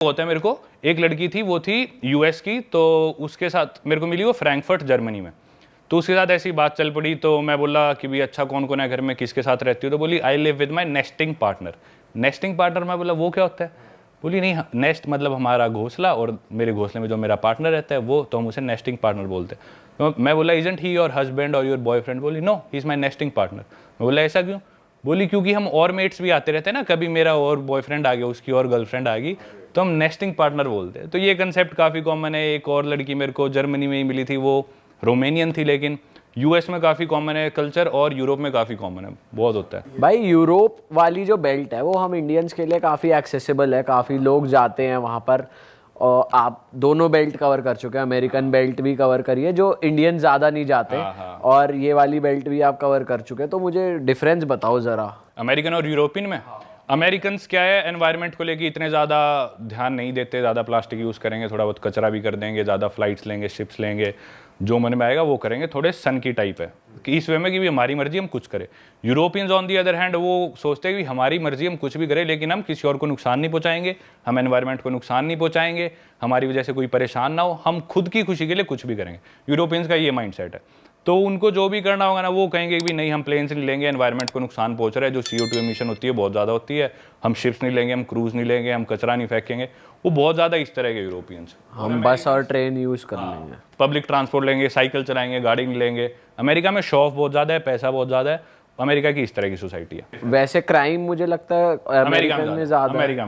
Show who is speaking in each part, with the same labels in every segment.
Speaker 1: होता है मेरे को, एक लड़की थी, वो थी यूएस की, तो उसके साथ मेरे को मिली वो फ्रैंकफर्ट जर्मनी में। तो उसके साथ ऐसी बात चल पड़ी, तो मैं बोला कि भाई अच्छा कौन कौन है घर में, किसके साथ रहती हो? तो बोली I live with my nesting partner. Nesting partner, मैं बोला वो क्या होता है? बोली नहीं, नेस्ट मतलब हमारा घोंसला, और मेरे घोंसले में जो मेरा पार्टनर रहता है वो, तो हम उसे नेस्टिंग पार्टनर बोलते हैं। तो मैं बोला इजंट ही योर हस्बैंड और योर बॉयफ्रेंड? बोली no, he is my nesting partner. मैं बोला ऐसा क्यों? बोली क्योंकि हम और मेट्स भी आते रहते हैं ना, कभी मेरा और बॉयफ्रेंड आ गया, उसकी और गर्लफ्रेंड आ गई, तो हम नेस्टिंग पार्टनर बोलते हैं। तो ये कंसेप्ट काफ़ी कॉमन है। एक और लड़की मेरे को जर्मनी में ही मिली थी, वो रोमेनियन थी, लेकिन यूएस में काफ़ी कॉमन है कल्चर, और यूरोप में काफ़ी कॉमन है, बहुत होता है।
Speaker 2: भाई यूरोप वाली जो बेल्ट है वो हम इंडियंस के लिए काफ़ी एक्सेसिबल है, काफ़ी लोग जाते हैं वहाँ पर। और आप दोनों बेल्ट कवर कर चुके हैं, अमेरिकन बेल्ट भी कवर करी है, जो इंडियन ज़्यादा नहीं जाते, और ये वाली बेल्ट भी आप कवर कर चुके हैं। तो मुझे डिफरेंस बताओ ज़रा
Speaker 1: अमेरिकन और यूरोपियन में। अमेरिकन्स क्या है, एनवायरनमेंट को लेके इतने ज़्यादा ध्यान नहीं देते, ज़्यादा प्लास्टिक यूज़ करेंगे, थोड़ा बहुत कचरा भी कर देंगे, ज़्यादा फ्लाइट्स लेंगे, शिप्स लेंगे, जो मन में आएगा वो करेंगे, थोड़े सन की टाइप है कि इस वे में कि भी हमारी मर्जी हम कुछ करें। Europeans on the other hand वो सोचते हैं कि हमारी मर्जी हम कुछ भी करें, लेकिन हम किसी और को नुकसान नहीं पहुंचाएंगे, हम एनवायरनमेंट को नुकसान नहीं पहुंचाएंगे, हमारी वजह से कोई परेशान ना हो, हम खुद की खुशी के लिए कुछ भी करेंगे। यूरोपियंस का ये माइंड सेट है। तो उनको जो भी करना होगा ना, वो कहेंगे कि नहीं हम प्लेन्स नहीं लेंगे, एनवायरनमेंट को नुकसान पहुंच रहा है, जो CO2 एमिशन होती है बहुत ज़्यादा होती है, हम शिप्स नहीं लेंगे, हम क्रूज़ नहीं लेंगे, हम कचरा नहीं फेंकेंगे। वो बहुत ज़्यादा इस तरह के यूरोपियंस।
Speaker 2: हम बस और ट्रेन यूज़ कर लेंगे,
Speaker 1: पब्लिक ट्रांसपोर्ट लेंगे, साइकिल चलाएंगे, गाड़ी नहीं लेंगे। अमेरिका में शो ऑफ बहुत ज़्यादा है, पैसा बहुत ज़्यादा है। अमेरिका की इस तरह की सोसाइटी है।
Speaker 2: वैसे क्राइम मुझे लगता है अमेरिका में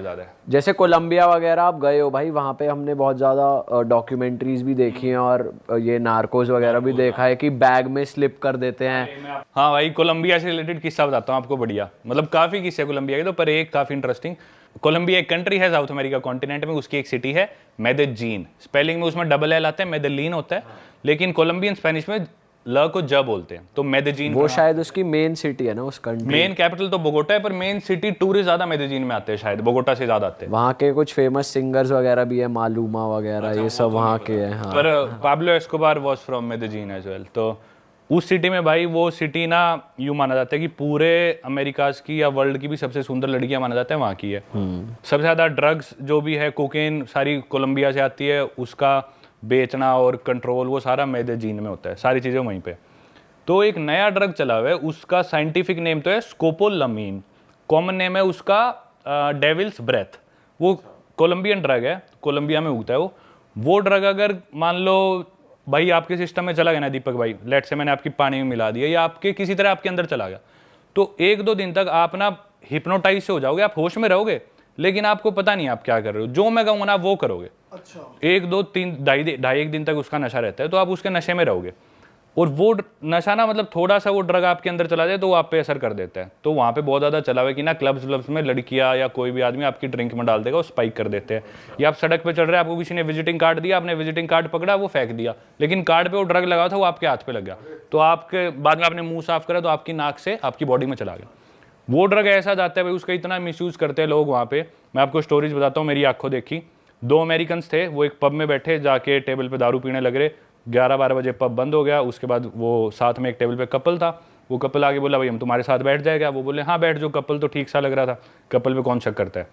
Speaker 2: ज़्यादा
Speaker 1: है।
Speaker 2: जैसे कोलंबिया वगैरह आप गए हो भाई, वहाँ पे हमने बहुत ज़्यादा डॉक्यूमेंट्रीज भी देखी हैं, और ये नार्कोस वगैरह भी देखा है कि बैग में स्लिप कर देते हैं।
Speaker 1: हाँ भाई, कोलंबिया से रिलेटेड किस्सा बताता हूँ आपको, बढ़िया, मतलब काफ़ी किस्से कोलंबिया के, तो पर एक काफ़ी इंटरेस्टिंग। कोलंबिया एक कंट्री है साउथ अमेरिका कॉन्टिनेंट में, उसकी एक सिटी है मेदेजीन। स्पेलिंग में उसमें डबल एल आता है, मेदेलीन होता है, लेकिन कोलंबियन स्पेनिश में ल को ज बोलते हैं, तो मेदेजीन
Speaker 2: वो शायद उसकी मेन सिटी है ना उस कंट्री।
Speaker 1: मेन कैपिटल तो बोगोटा है, पर मेन सिटी टूरिस्ट ज़्यादा मेदेजीन में आते हैं, शायद बोगोटा से ज़्यादा आते हैं।
Speaker 2: वहाँ के कुछ फेमस सिंगर्स वगैरह भी है, मालूमा वगैरह, ये सब वहाँ के हैं। हाँ,
Speaker 1: पर Pablo Escobar was from Medellin as well. तो उस सिटी में भाई, वो सिटी ना यूँ माना जाता है कि पूरे अमेरिकाज की या वर्ल्ड की भी सबसे सुंदर लड़कियां माना जाता है वहाँ की है। सबसे ज़्यादा ड्रग्स जो भी है, कोकेन सारी कोलंबिया से आती है, उसका बेचना और कंट्रोल वो सारा मेदेजीन में होता है, सारी चीज़ें वहीं पे। तो एक नया ड्रग चला हुआ है, उसका साइंटिफिक नेम तो है स्कोपोलामीन, कॉमन नेम है उसका डेविल्स ब्रेथ। वो कोलंबियन ड्रग है, कोलंबिया में उगता है वो ड्रग अगर मान लो भाई आपके सिस्टम में चला गया ना दीपक भाई, लेट से मैंने आपकी पानी में मिला दिया, या आपके किसी तरह आपके अंदर चला गया, तो 1-2 दिन तक आप ना हिप्नोटाइज से हो जाओगे, आप होश में रहोगे, लेकिन आपको पता नहीं आप क्या कर रहे हो, जो मैं कहूँगा ना वो करोगे। अच्छा। 1-2-3 ढाई 1 दिन तक उसका नशा रहता है, तो आप उसके नशे में रहोगे। और वो नशा ना, मतलब थोड़ा सा वो ड्रग आपके अंदर चला जाए तो वो आप पे असर कर देता है। तो वहाँ पे बहुत ज़्यादा चला हुआ है कि ना क्लब्स में लड़कियाँ या कोई भी आदमी आपकी ड्रिंक में डाल देगा, वो स्पाइक कर देते हैं। या आप सड़क पे चल रहे हैं, आपको किसी ने विजिटिंग कार्ड दिया, आपने विजिटिंग कार्ड पकड़ा, वो फेंक दिया, लेकिन कार्ड पे वो ड्रग लगा था, वो आपके हाथ पे लग गया, तो आपके बाद में आपने मुंह साफ करा तो आपकी नाक से आपकी बॉडी में चला गया। वो ड्रग ऐसा जाता है भाई, उसका इतना मिसयूज़ करते हैं लोग वहाँ पे। मैं आपको स्टोरीज बताता हूँ, मेरी आंखों देखी। 2 अमेरिकन्स थे, वो एक पब में बैठे, जाके टेबल पे दारू पीने लग रहे। 11-12 बजे पब बंद हो गया। उसके बाद वो साथ में एक टेबल पे कपल था, वो कपल आगे बोला भाई हम तुम्हारे साथ बैठ जाएगा? वो बोले हाँ बैठ जाओ। कपल तो ठीक सा लग रहा था, कपल पे कौन शक करता है।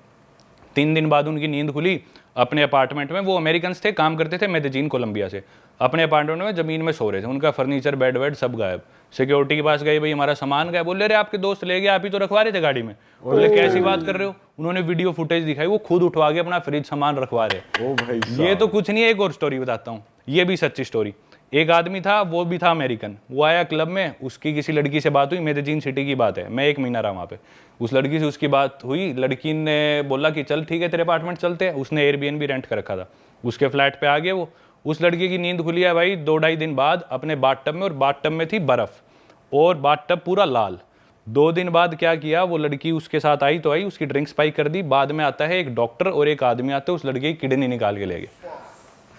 Speaker 1: 3 दिन बाद उनकी नींद खुली अपने अपार्टमेंट में। वो अमेरिकन्स थे, काम करते थे मेदेजीन कोलंबिया से। अपने अपार्टमेंट में ज़मीन में सो रहे थे, उनका फर्नीचर बेड वेड सब गायब। सिक्योरिटी के पास गए, भाई हमारा सामान गया। बोले अरे आपके दोस्त ले गए, आप ही तो रखवा रहे थे गाड़ी में। बोले कैसी बात कर रहे हो? उन्होंने वीडियो फुटेज दिखाई, वो खुद उठवा के अपना फ्रिज सामान रखवा रहे।
Speaker 3: ओ भाई,
Speaker 1: ये तो कुछ नहीं है, एक और स्टोरी बताता हूँ, ये भी सच्ची स्टोरी। एक आदमी था, वो भी था अमेरिकन, वो आया क्लब में, उसकी किसी लड़की से बात हुई, मेदेजीन सिटी की बात है, मैं 1 महीना रहा वहाँ पे। उस लड़की से उसकी बात हुई, लड़की ने बोला कि चल ठीक है तेरे अपार्टमेंट चलते हैं। उसने एयरबीएनबी रेंट कर रखा था, उसके फ्लैट पे आ गए वो। उस लड़की की नींद खुली है भाई 2-2.5 दिन बाद अपने बाथटब में, और बाथटब में थी बर्फ और बाथटब पूरा लाल। 2 दिन बाद क्या किया, वो लड़की उसके साथ आई तो आई, उसकी ड्रिंक स्पाइक कर दी। बाद में आता है एक डॉक्टर और एक आदमी आते हैं, उस लड़की की किडनी निकाल के ले गए,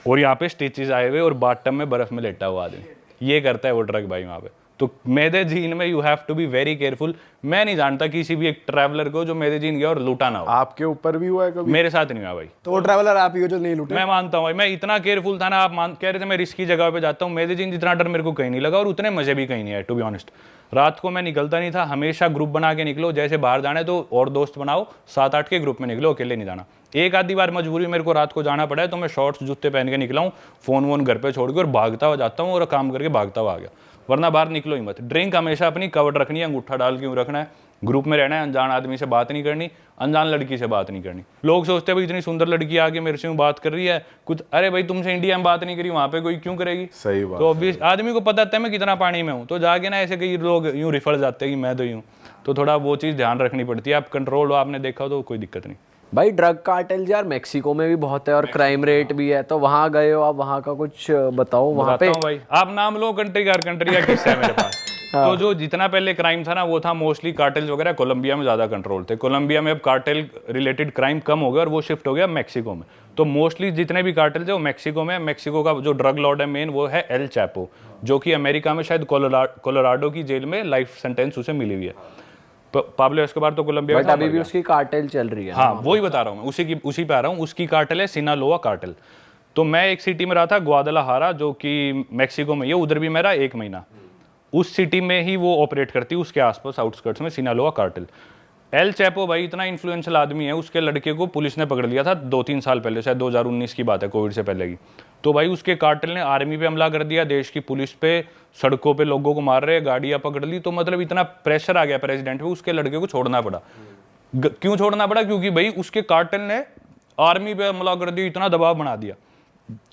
Speaker 1: और यहाँ पे स्टिचेस आए हुए और बाथटब में बर्फ में लेटा हुआ आदमी। ये करता है वो ड्रग भाई वहाँ पे। तो मेदेजीन में you have to be very careful. मैं नहीं जानता किसी भी एक ट्रैवलर को जो मेदेजीन गया और लूटा ना हो।
Speaker 3: आपके ऊपर भी हुआ है कभी?
Speaker 1: मेरे साथ नहीं हुआ भाई।
Speaker 3: तो वो ट्रैवलर आप ही हो जो नहीं लूटे?
Speaker 1: मैं मानता हूँ भाई, मैं इतना केयरफुल था ना, आप कह रहे थे मैं रिस्की जगह पे जाता हूँ। मेदेजीन जितना डर मेरे को कहीं नहीं लगा, और उतने मजे भी कहीं नहीं आए टू बी ऑनेस्ट। रात को मैं निकलता नहीं था, हमेशा ग्रुप बना के निकलो। जैसे बाहर जाना है तो और दोस्त बनाओ, 7-8 के ग्रुप में निकलो, अकेले नहीं जाना। एक आधी बार मजबूरी मेरे को रात को जाना पड़ा है तो मैं शॉर्ट्स जूते पहन के निकला हूँ, फोन वोन घर पे छोड़ के और भागता हुआ जाता हूँ और काम करके भागता हुआ आ गया, वरना बाहर निकलो ही मत। ड्रिंक हमेशा अपनी कवर्ड रखनी है, अंगूठा डाल के रखना है, ग्रुप में रहना है, अनजान आदमी से बात नहीं करनी, अनजान लड़की से बात नहीं करनी। लोग सोचते हैं भाई इतनी सुंदर लड़की आके मेरे से बात कर रही है कुछ, अरे भाई तुमसे इंडिया में बात नहीं करी, वहां पे कोई क्यों करेगी?
Speaker 3: सही बात।
Speaker 1: तो ऑब्वियस आदमी को पता था मैं कितना पानी में हूँ, तो जाके ना ऐसे कई लोग यूं रिफल जाते हैं कि मैं तो यूं, तो थोड़ा वो चीज़ ध्यान रखनी पड़ती है। आप कंट्रोल हो, आपने देखा तो कोई दिक्कत नहीं।
Speaker 2: भाई ड्रग कार्टेल यार मेक्सिको में भी बहुत है और क्राइम रेट भी है, तो वहाँ गए हो आप, वहाँ का कुछ बताओ वहाँ पे।
Speaker 1: बताता हूँ भाई, आप नाम लो कंट्री का किस्सा है मेरे पास। तो जो जितना पहले क्राइम था ना वो था मोस्टली कार्टेल्स वगैरह, कोलंबिया में ज्यादा कंट्रोल थे। कोलंबिया में अब कार्टेल रिलेटेड क्राइम कम हो गया और वो शिफ्ट हो गया मैक्सिको में। तो मोस्टली जितने भी कार्टेल्स है वो मैक्सिको में। मैक्सिको का जो ड्रग लॉर्ड है मेन वो है एल चैपो, जो कि अमेरिका में शायद कोलोराडो की जेल में लाइफ सेंटेंस उसे मिली हुई है। पाब्लो एस्कोबार तो कोलंबिया
Speaker 2: बट अभी भी उसकी कार्टेल चल रही है।
Speaker 1: हाँ वही बता रहा हूँ मैं, उसी पे आ रहा हूँ। उसकी कार्टेल है सिनालोआ कार्टेल। तो मैं एक सिटी में रहा था ग्वादलाहारा, जो कि मैक्सिको में ही है, उधर भी मेरा 1 महीना। उस सिटी में ही वो ऑपरेट करती है, उसके आसपास आउटस्कर्ट्स में सिनालोआ कार्टेल। एल चैपो भाई इतना इन्फ्लुएंशियल आदमी है, उसके लड़के को पुलिस ने पकड़ लिया था 2-3 साल पहले, शायद 2019 की बात है, कोविड से पहले की। तो भाई उसके कार्टेल ने आर्मी पे हमला कर दिया, देश की पुलिस पे, सड़कों पे लोगों को मार रहे, गाड़ियां पकड़ ली। तो मतलब इतना प्रेशर आ गया प्रेसिडेंट पे, उसके लड़के को छोड़ना पड़ा। क्यों छोड़ना पड़ा? क्योंकि भाई उसके कार्टेल ने आर्मी पे हमला कर दिया, इतना दबाव बना दिया।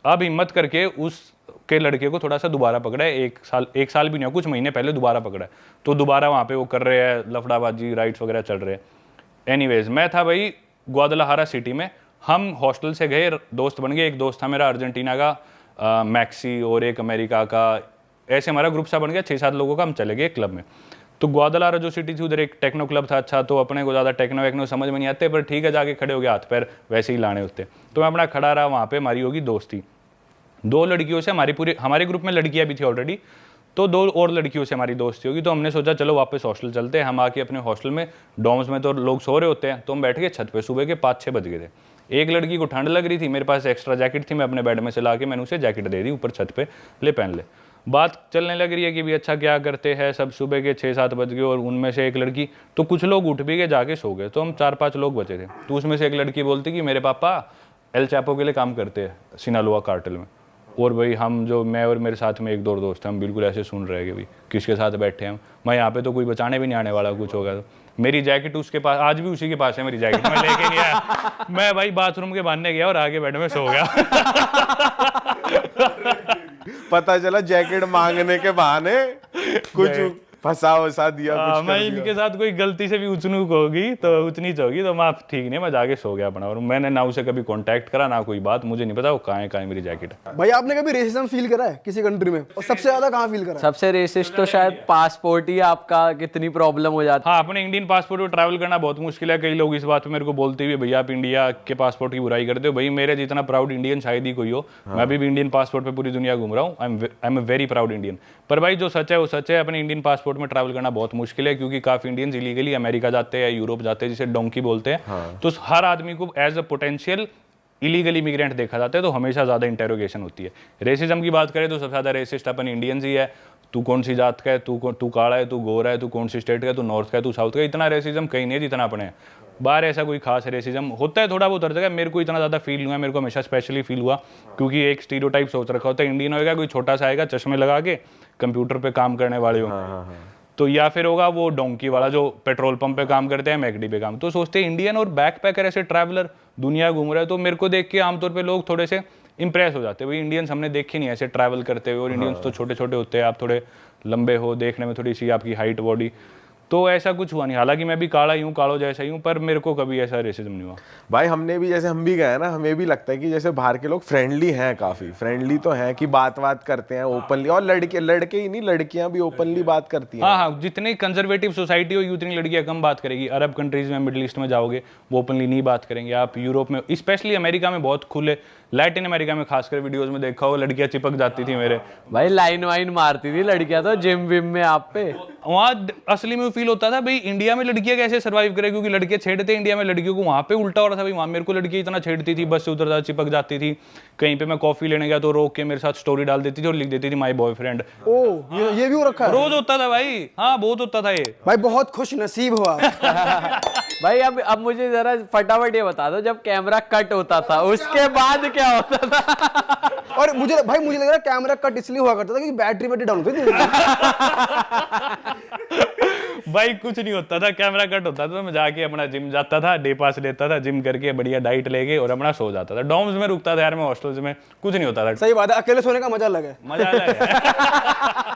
Speaker 1: अब हिम्मत करके उसके लड़के को थोड़ा सा दोबारा पकड़ा है, 1 साल भी नहीं हो, कुछ महीने पहले दोबारा पकड़ा है। तो दोबारा वहाँ पे वो कर रहे हैं लफड़ाबाजी, राइट्स वगैरह चल रहे हैं। एनीवेज मैं था भाई ग्वादलाहारा सिटी में, हम हॉस्टल से गए, दोस्त बन गए। एक दोस्त था मेरा अर्जेंटीना का, मैक्सी, और एक अमेरिका का, ऐसे हमारा ग्रुप सा बन गया 6-7 लोगों का। हम चले गए क्लब में। तो ग्वादलाहारा जो सिटी थी उधर एक टेक्नो क्लब था। अच्छा, तो अपने को ज़्यादा टेक्नो वेक्नो समझ में नहीं आते, पर ठीक है जाके खड़े हो गए, हाथ पैर वैसे ही लाने होते। तो मैं अपना खड़ा रहा, वहाँ पे हमारी होगी दोस्ती 2 लड़कियों से। हमारे ग्रुप में लड़कियाँ भी थी ऑलरेडी, तो 2 और लड़कियों से हमारी दोस्ती होगी। तो हमने सोचा चलो वापस हॉस्टल चलते हैं। हम आके अपने हॉस्टल में, डॉर्म्स में तो लोग सो रहे होते हैं, तो हम बैठ गए छत पे। सुबह के 5-6 बज गए थे। एक लड़की को ठंड लग रही थी, मेरे पास एक्स्ट्रा जैकेट थी, मैं अपने बेड में से ला के मैंने उसे जैकेट दे दी, ऊपर छत पे ले पहन ले। बात चलने लग रही है कि भी अच्छा क्या करते हैं सब। सुबह के 6-7 बज गए और उनमें से एक लड़की, तो कुछ लोग उठ भी गए, जाके सो गए, तो हम 4-5 लोग बचे थे। तो उसमें से एक लड़की बोलती कि मेरे पापा एल चैपो के लिए काम करते हैं सिनालोआ कार्टेल में। और भाई हम जो, मैं और मेरे साथ में 1-2 दोस्त हैं, हम बिल्कुल ऐसे सुन रहे हैं कि भाई किसके साथ बैठे हैं हम। मैं यहाँ पे तो कोई बचाने भी नहीं आने वाला, कुछ होगा तो। मेरी जैकेट उसके पास, आज भी उसी के पास है मेरी जैकेट, मैं लेके नहीं आया। मैं भाई बाथरूम के बहाने गया और आगे बेड में सो गया।
Speaker 3: पता चला जैकेट मांगने के बहाने कुछ फंसा दिया।
Speaker 1: मैं इनके साथ कोई गलती से भी उचनूक होगी तो उचनीच होगी तो मैं ठीक नहीं, मैं जाके सो गया अपना। और मैंने ना उसे कभी कांटेक्ट करा ना कोई बात, मुझे नहीं पता वो कहाँ है मेरी जैकेट।
Speaker 4: भाई आपने कभी रेसिज्म फील करा है किसी कंट्री में, और सबसे ज्यादा कहाँ फील करा है?
Speaker 2: सबसे रेसिस्ट तो शायद पासपोर्ट ही आपका, कितनी प्रॉब्लम हो जाती है।
Speaker 1: हाँ, अपने इंडियन पासपोर्ट पर ट्रैवल करना बहुत मुश्किल है। कई लोग इस बात पे मेरे को बोलते हुए भैया आप इंडिया के पासपोर्ट की बुराई करते हो। भाई मेरे जितना प्राउड इंडियन शायद ही कोई हो। मैं अभी भी इंडियन पासपोर्ट पे पूरी दुनिया घूम रहा हूँ। I am a very proud Indian. पर भाई जो सच है वो सच है, अपने इंडियन पासपोर्ट में ट्रैवल करना बहुत मुश्किल है, क्योंकि काफी इंडियंस इलीगली अमेरिका जाते हैं, यूरोप जाते हैं, जिसे डोंकी बोलते हैं। तो हर आदमी को as a potential illegal immigrant देखा जाता है, तो हमेशा ज्यादा इंटेरोगेशन होती है। रेसिज्म की बात करें तो सबसे ज्यादा रेसिस्ट अपन इंडियंस ही है। तू कौन सी जात का है, तू काला है, तू गोरा है, तू कौन सी स्टेट का है, तू नॉर्थ का है, तू साउथ का है। इतना रेसिज्म कहीं नहीं है जितना अपने है। बाहर ऐसा कोई खास रेसिज्म होता है, थोड़ा बहुत हर जगह। मेरे को इतना ज़्यादा फील हुआ, मेरे को हमेशा स्पेशली फील हुआ, क्योंकि एक स्टीरियोटाइप सोच रखा होता है इंडियन होगा कोई छोटा सा आएगा चश्मे लगा के, कंप्यूटर पे काम करने वाले हो, तो या फिर होगा वो डोंकी वाला जो पेट्रोल पंप पे काम करते हैं, मैकडी पे काम। तो सोचते हैं इंडियन और बैकपैकर ऐसे ट्रैवलर दुनिया घूम रहा है। तो मेरे को देख के आमतौर पे लोग थोड़े से इंप्रेस हो जाते हैं, भाई इंडियंस हमने देखे नहीं ऐसे ट्रैवल करते हुए। और इंडियंस तो छोटे छोटे होते हैं, आप थोड़े लंबे हो, देखने में थोड़ी सी आपकी हाइट बॉडी, तो ऐसा कुछ हुआ नहीं। हालांकि मैं भी काला ही हूँ, कालो जैसा ही हूँ, पर मेरे को कभी ऐसा रेसिज्म नहीं हुआ।
Speaker 3: भाई हमने भी, जैसे हम भी गए ना, हमें भी लगता है कि जैसे बाहर के लोग फ्रेंडली हैं, काफी फ्रेंडली तो हैं कि बात करते हैं ओपनली। और लड़के ही नहीं, लड़कियां भी ओपनली बात करती हैं।
Speaker 1: हाँ, जितनी कंजर्वेटिव सोसाइटी होगी उतनी लड़कियां कम बात करेगी। अरब कंट्रीज में, मिडिल ईस्ट में जाओगे वो ओपनली नहीं बात करेंगे। आप यूरोप में, स्पेशली अमेरिका में बहुत खुले, लैटिन अमेरिका में खासकर वीडियोस में देखा हो, लड़कियां चिपक जाती थी मेरे।
Speaker 2: भाई लाइन वाइन मारती थी लड़कियां तो जिम विम में आप पे।
Speaker 1: वहाँ असली में फील होता था भाई इंडिया में लड़कियां कैसे सर्वाइव करें, क्योंकि लड़के छेड़ते इंडिया में लड़कियों को, वहाँ पे उल्टा हो रहा था भाई। वहाँ मेरे को लड़कियां इतना छेड़ती थी, बस से उतरता चिपक जाती थी। कहीं पे मैं कॉफी लेने गया तो रोक के मेरे साथ स्टोरी डाल देती थी और लिख देती थी माय बॉयफ्रेंड।
Speaker 4: ये भी हो रखा है?
Speaker 1: रोज होता था भाई। हाँ, बहुत होता था ये।
Speaker 4: भाई बहुत खुश नसीब हो आप।
Speaker 2: भाई अब मुझे जरा फटाफट ये बता दो, जब कैमरा कट होता था उसके बाद क्या होता था?
Speaker 4: और मुझे लग रहा है कैमरा कट इसलिए हुआ करता था क्योंकि बैटरी डाउन होती थी।
Speaker 1: भाई कुछ नहीं होता था, कैमरा कट होता था तो मैं जाके अपना जिम जाता था, डे पास लेता था, जिम करके बढ़िया डाइट लेके और अपना सो जाता था। डॉर्म्स में रुकता था यार मैं, हॉस्टल्स में कुछ नहीं होता था।
Speaker 4: सही बात है, अकेले सोने का मजा अलग है।
Speaker 1: मजा आया।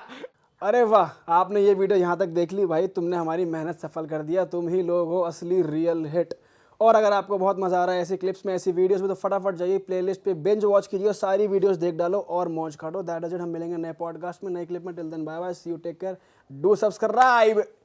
Speaker 4: अरे वाह, आपने ये वीडियो यहाँ तक देख ली भाई, तुमने हमारी मेहनत सफल कर दिया। तुम ही लोग हो असली रियल हिट। और अगर आपको बहुत मजा आ रहा है ऐसी क्लिप्स में, ऐसी वीडियोस में, तो फटाफट जाइए प्लेलिस्ट पे बिंज वॉच कीजिए, सारी वीडियोस देख डालो और मौज काटो। That is it. हम मिलेंगे नए पॉडकास्ट में, नए क्लिप में। Till then bye bye, see you, take care, do subscribe.